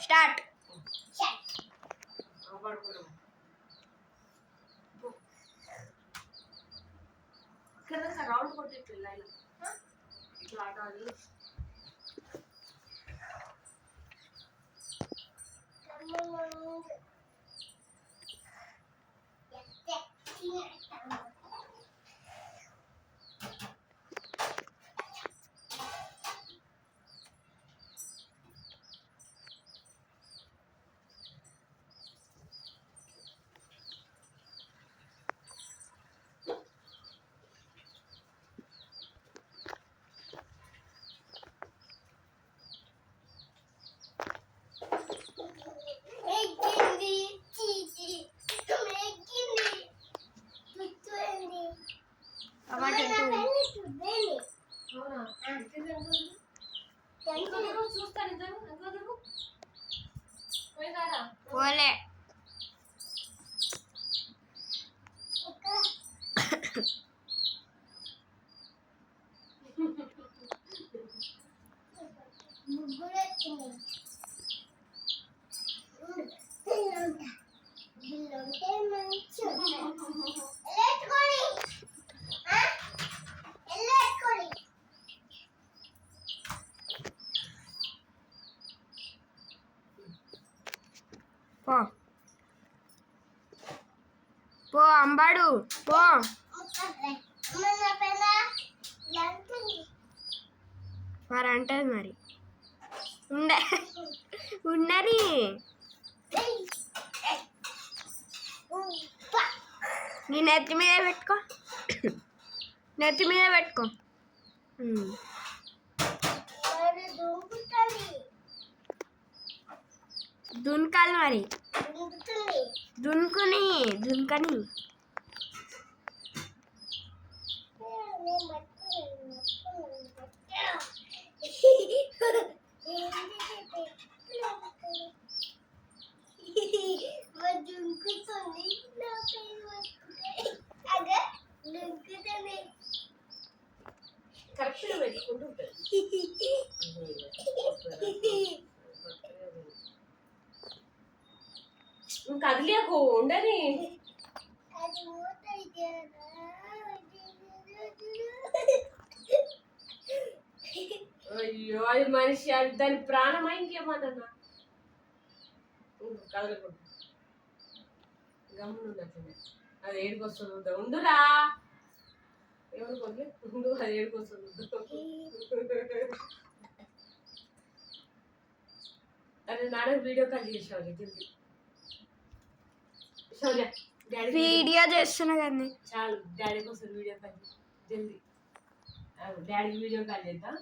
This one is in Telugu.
స్టార్ట్. రౌండ్ కొట్టి ఇట్లా ఇట్లా ఆడాలి. పోలే పో పో అంబాడు పో. మరి అంటది మరి ఉండని. నీ నెత్తి మీద పెట్టుకో, నెత్తి మీద పెట్టుకో. దున్కాలి మరి, దున్కని. కరెక్ట్గా పెట్టుకుంటుంటుంది. కదిలేకు ఉండని. అయ్యో అది మనిషి, అది దాని ప్రాణమా ఇంకేమన్నా. కదలకుండా గమ్మునున్నట్లనే అది ఏడుకొస్తుంది. ఉండురా, ఎవరు కొద్ది ఉండు, అది ఏడుకొస్తుంది. అరే నాన్న వీడియో కాల్ చేసావు జల్దీ. శౌర్య డాడీ వీడియో చేస్తున్నా కానీ చాలు, డాడీ కోసం వీడియో కాల్ జల్దీ. డాడీకి వీడియో కాల్ చేద్దాం.